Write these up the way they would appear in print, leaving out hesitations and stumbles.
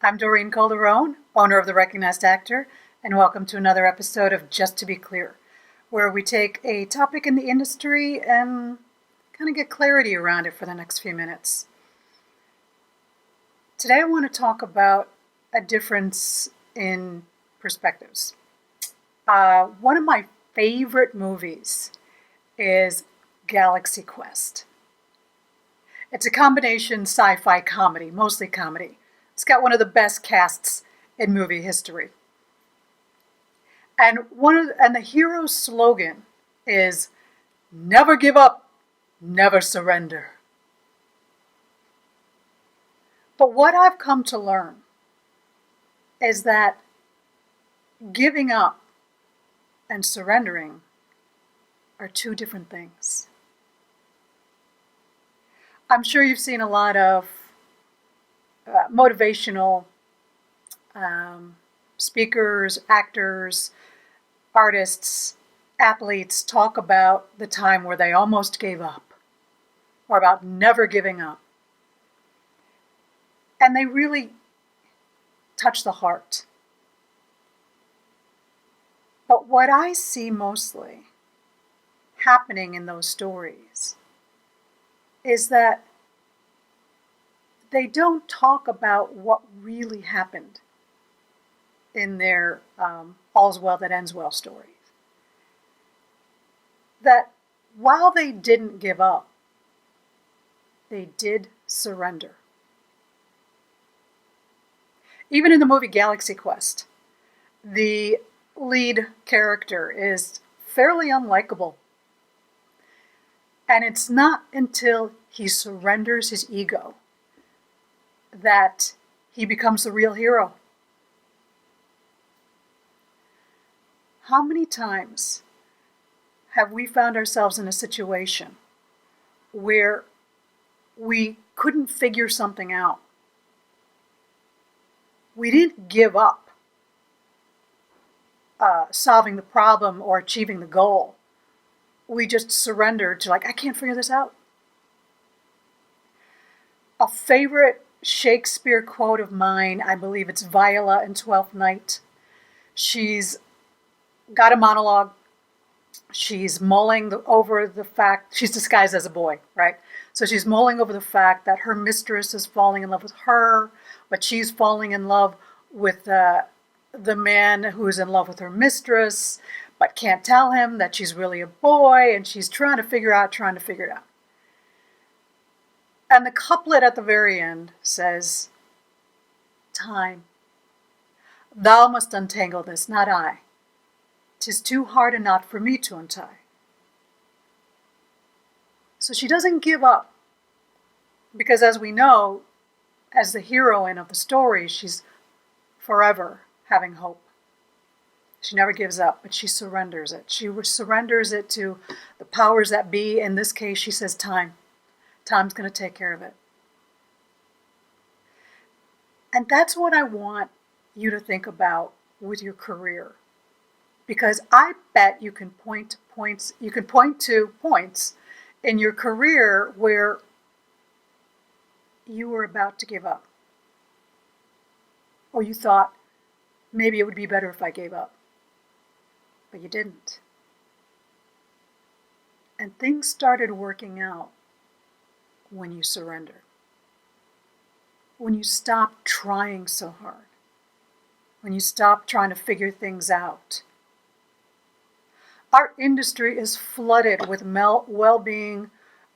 I'm Doreen Calderon, owner of The Recognized Actor, and welcome to another episode of Just to Be Clear, where we take a topic in the industry and kind of get clarity around it for the next few minutes. Today I want to talk about a difference in perspectives. One of my favorite movies is Galaxy Quest. It's a combination sci-fi comedy, mostly comedy. It's got one of the best casts in movie history. And the hero's slogan is never give up, never surrender. But what I've come to learn is that giving up and surrendering are two different things. I'm sure you've seen a lot of motivational speakers, actors, artists, athletes talk about the time where they almost gave up or about never giving up. And they really touch the heart. But what I see mostly happening in those stories is that they don't talk about what really happened in their All's Well That Ends Well stories. That while they didn't give up, they did surrender. Even in the movie Galaxy Quest, the lead character is fairly unlikable. And it's not until he surrenders his ego that he becomes the real hero. How many times have we found ourselves in a situation where we couldn't figure something out? We didn't give up solving the problem or achieving the goal. We just surrendered to I can't figure this out. A favorite Shakespeare quote of mine, I believe it's Viola in Twelfth Night. She's got a monologue. She's mulling over the fact, she's disguised as a boy, right? So she's mulling over the fact that her mistress is falling in love with her, but she's falling in love with the man who's in love with her mistress, but can't tell him that she's really a boy, and she's trying to figure it out. And the couplet at the very end says, time, thou must untangle this, not I. 'Tis too hard a knot for me to untie. So she doesn't give up, because as we know, as the heroine of the story, she's forever having hope. She never gives up, but she surrenders it. She surrenders it to the powers that be. In this case, she says time. Time's going to take care of it. And that's what I want you to think about with your career. Because I bet you can point to points in your career where you were about to give up. Or you thought, maybe it would be better if I gave up. But you didn't. And things started working out when you surrendered. When you stopped trying so hard. When you stopped trying to figure things out. Our industry is flooded with well-being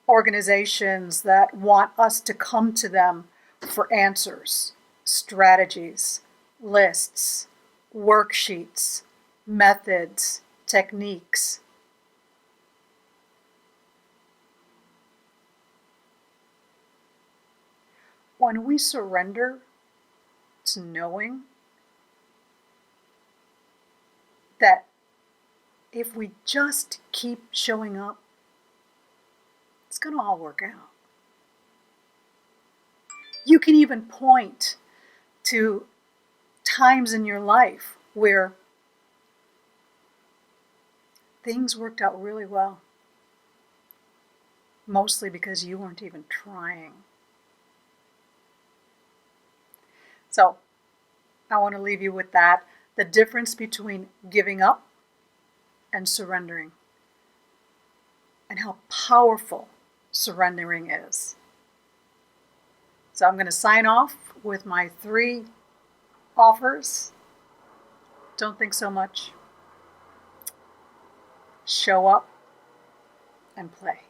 organizations that want us to come to them for answers, strategies, lists, worksheets, methods, techniques. When we surrender to knowing that if we just keep showing up, it's going to all work out. You can even point to times in your life where things worked out really well, mostly because you weren't even trying. So I want to leave you with that. The difference between giving up and surrendering, and how powerful surrendering is. So I'm going to sign off with my 3 offers. Don't think so much. Show up and play.